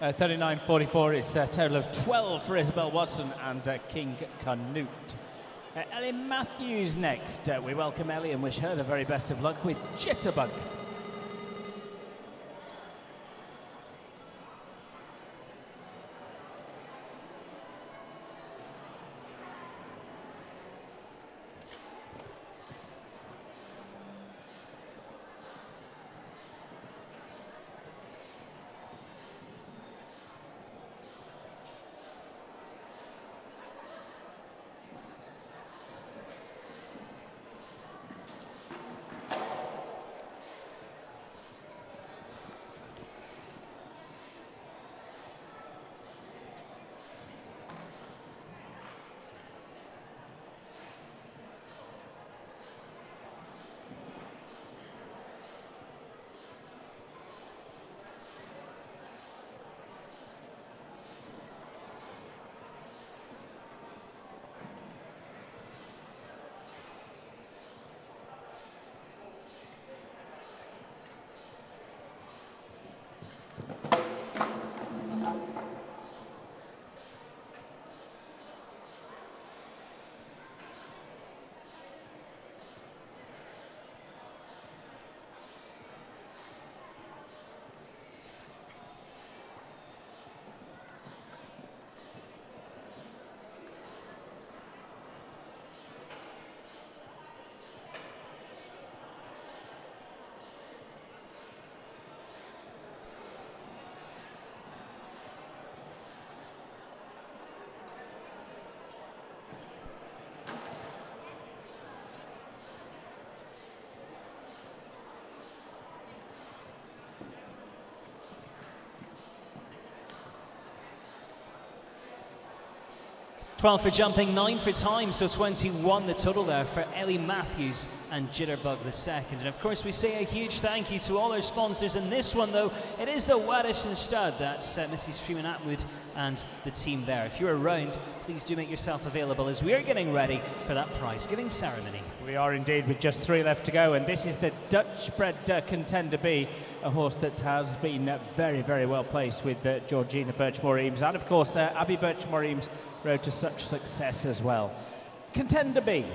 Uh, 39.44, it's a total of 12 for Isabel Watson and King Canute. Ellie Matthews next. We welcome Ellie and wish her the very best of luck with Jitterbug. Twelve for jumping, 9 for time, so 21 the total there for Ellie Matthews and Jitterbug the second. And of course we say a huge thank you to all our sponsors. In this one though, it is the Waddison Stud. That's Mrs. Freeman Atwood and the team there. If you're around, please do make yourself available as we are getting ready for that prize giving ceremony. We are indeed, with just 3 left to go, and this is the Dutch-bred Contender B, a horse that has been very, very well placed with Georgina Birchmore-Eames, and of course Abby Birchmore-Eames' road to such success as well. Contender B.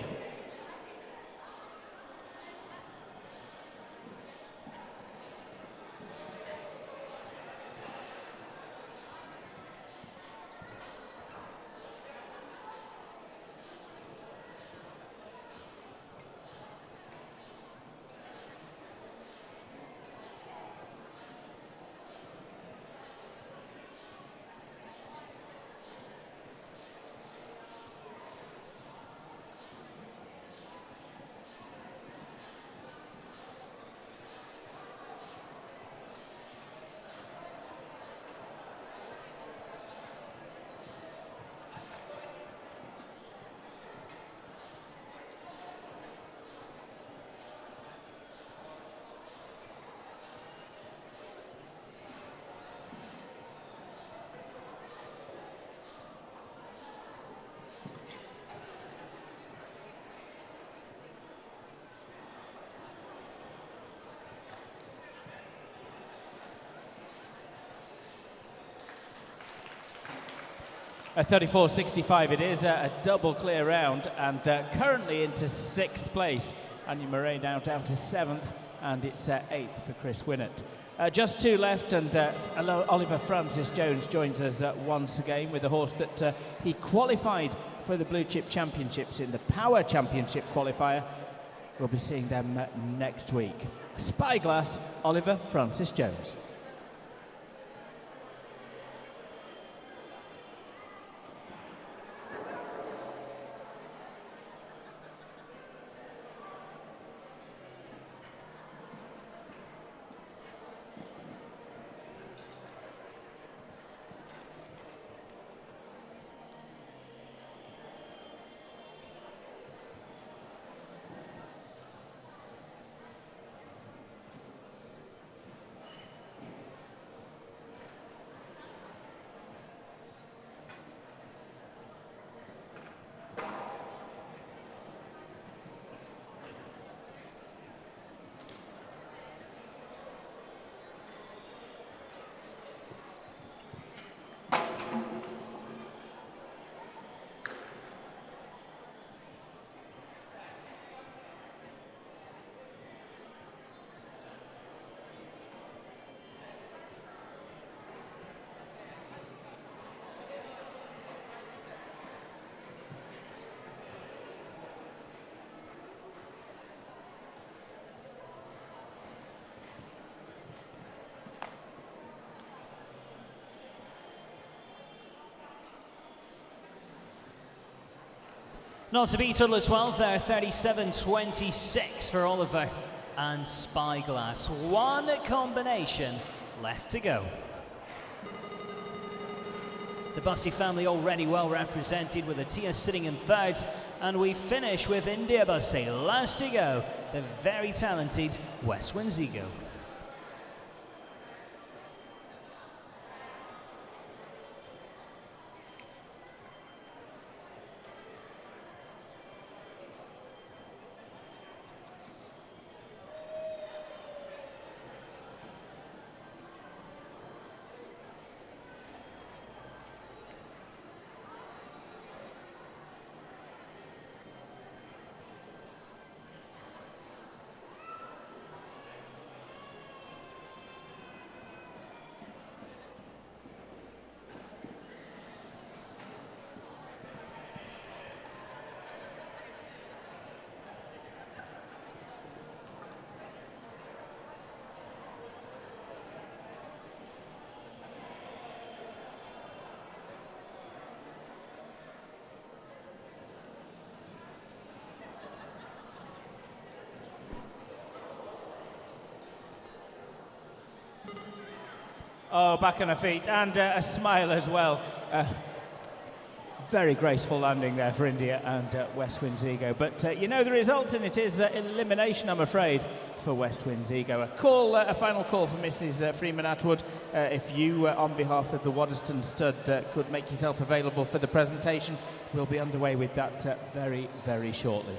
A 34.65 it is, a double clear round, and currently into 6th place. Anya Murray now down to 7th, and it's 8th for Chris Winnett. Just 2 left, and Oliver Francis Jones joins us once again with a horse that he qualified for the Blue Chip Championships in the Power Championship qualifier. We'll be seeing them next week. Spyglass, Oliver Francis Jones. Not to beat on the 12th there, 37.26 for Oliver and Spyglass. One combination left to go. The Bussey family already well represented, with Atia sitting in 3rd, and we finish with India Bussey last to go, the very talented West Winzigo. Oh, back on her feet, and a smile as well. Very graceful landing there for India and West Winzigo. But you know the result, and it is elimination, I'm afraid, for West Winzigo. A final call for Mrs. Freeman Atwood. If you, on behalf of the Waddesdon Stud, could make yourself available for the presentation, we'll be underway with that very, very shortly.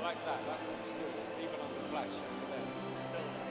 I like that. That looks good, even on the flash over there. Still looks good.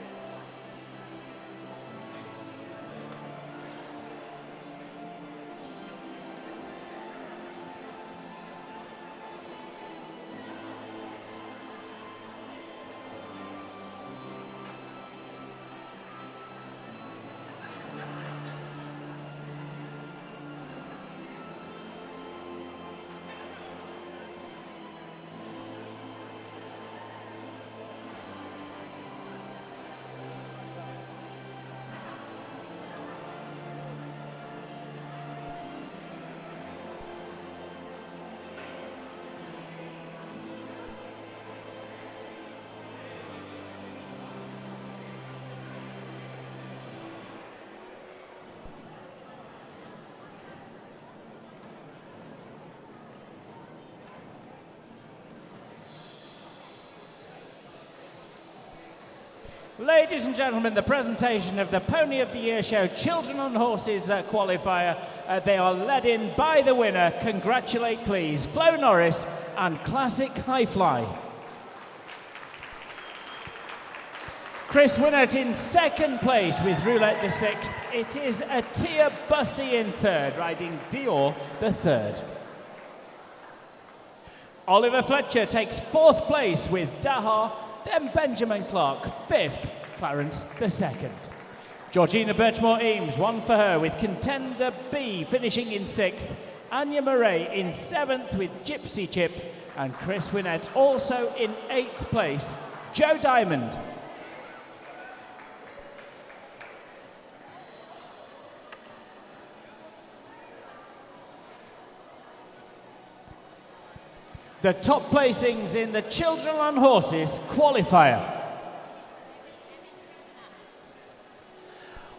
Ladies and gentlemen, the presentation of the Pony of the Year show, Children on Horses qualifier. They are led in by the winner. Congratulate, please, Flo Norris and Classic High Fly. Chris Winnett in second place with Roulette the sixth. It is Atia Bussey in third, riding Dior the third. Oliver Fletcher takes fourth place with Dahar, then Benjamin Clark, fifth, Clarence the second. Georgina Birchmore-Eames, one for her with Contender B finishing in sixth. Anya Murray in seventh with Gypsy Chip, and Chris Winnett also in eighth place. Joe Diamond. The top placings in the Children on Horses qualifier.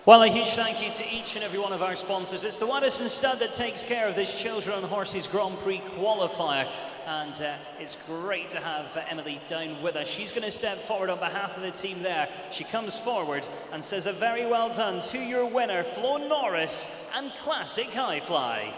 Well, a huge thank you to each and every one of our sponsors. It's the Waddison Stud that takes care of this Children on Horses Grand Prix qualifier. And it's great to have Emily down with us. She's going to step forward on behalf of the team there. She comes forward and says a very well done to your winner, Flo Norris and Classic High Fly.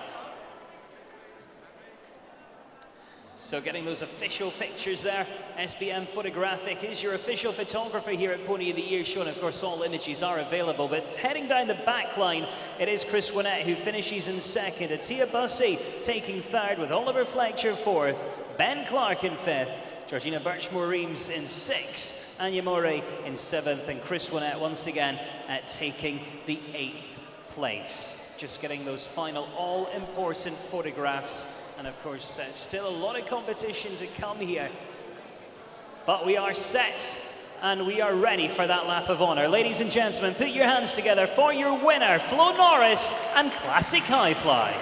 So getting those official pictures there, SBM Photographic is your official photographer here at Pony of the Year show, and of course all images are available. But heading down the back line, it is Chris Winnett who finishes in second, Atia Bussey taking third with Oliver Fletcher fourth, Ben Clark in fifth, Georgina Birchmore-Eames in sixth, Anya Murray in seventh, and Chris Winnett once again taking the eighth place. Just getting those final all-important photographs. And of course, still a lot of competition to come here. But we are set and we are ready for that lap of honour. Ladies and gentlemen, put your hands together for your winner, Flo Norris and Classic High Fly.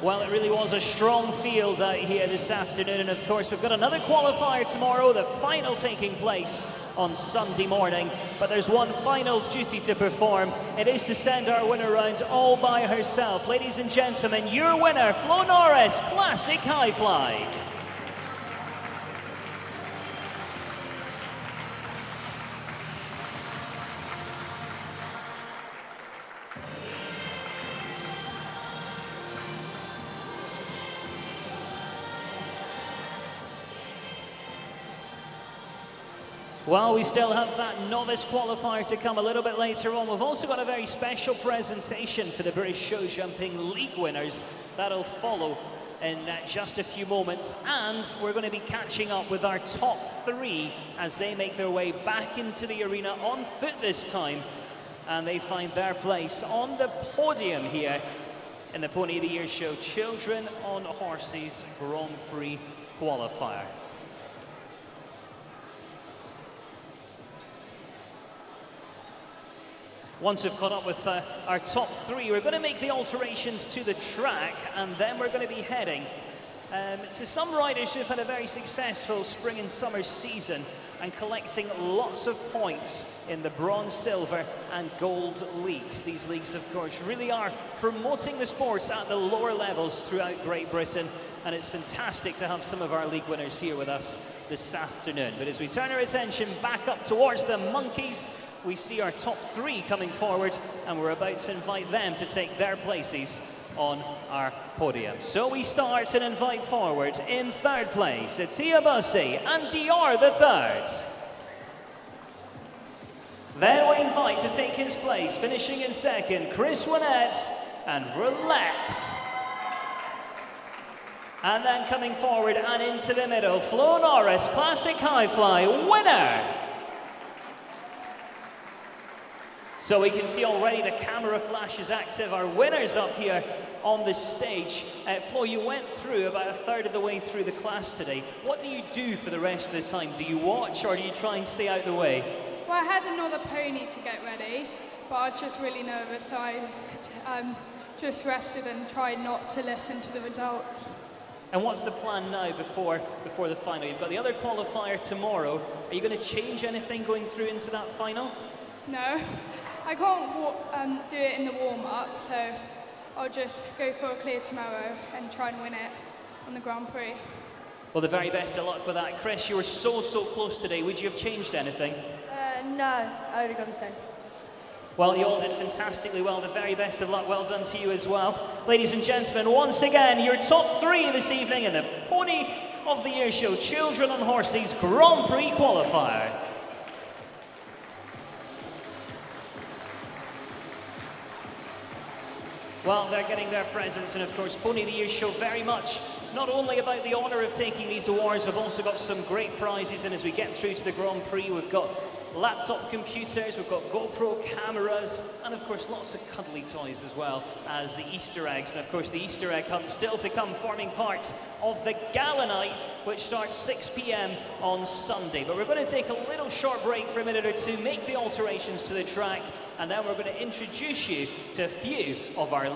Well, it really was a strong field out here this afternoon, and of course we've got another qualifier tomorrow, the final taking place on Sunday morning. But there's one final duty to perform. It is to send our winner around all by herself. Ladies and gentlemen, your winner, Flo Norris, Classic High Fly. Well, we still have that novice qualifier to come a little bit later on. We've also got a very special presentation for the British Show Jumping League winners. That'll follow in just a few moments. And we're going to be catching up with our top three as they make their way back into the arena on foot this time. And they find their place on the podium here in the Pony of the Year show, Children on Horses Grand Prix qualifier. Once we've caught up with our top three, we're going to make the alterations to the track, and then we're going to be heading to some riders who have had a very successful spring and summer season and collecting lots of points in the bronze, silver and gold leagues. These leagues, of course, really are promoting the sports at the lower levels throughout Great Britain, and it's fantastic to have some of our league winners here with us this afternoon. But as we turn our attention back up towards the monkeys, we see our top three coming forward, and we're about to invite them to take their places on our podium. So we start and invite forward in third place, Atia Bussey and Dior the third. Then we invite to take his place, finishing in second, Chris Winnett and Roulette. And then coming forward and into the middle, Flo Norris, Classic High Fly winner. So we can see already the camera flash is active. Our winners up here on the stage. Flo, you went through about a third of the way through the class today. What do you do for the rest of this time? Do you watch or do you try and stay out the way? Well, I had another pony to get ready, but I was just really nervous, so I just rested and tried not to listen to the results. And what's the plan now before the final? You've got the other qualifier tomorrow. Are you going to change anything going through into that final? No, I can't do it in the warm-up, so I'll just go for a clear tomorrow and try and win it on the Grand Prix. Well, the very best of luck with that. Chris, you were so close today. Would you have changed anything? No, I would have gone the same. Well, you all did fantastically well. The very best of luck. Well done to you as well. Ladies and gentlemen, once again, your top three this evening in the Pony of the Year show, Children on Horses Grand Prix Qualifier. Well, they're getting their presents, and of course, Pony of the Year show very much not only about the honour of taking these awards, we've also got some great prizes, and as we get through to the Grand Prix, we've got laptop computers, we've got GoPro cameras, and of course lots of cuddly toys as well as the Easter eggs. And of course the Easter egg hunt still to come, forming part of the Gala Night, which starts 6 p.m. on Sunday. But we're going to take a little short break for a minute or two, make the alterations to the track, and then we're going to introduce you to a few of our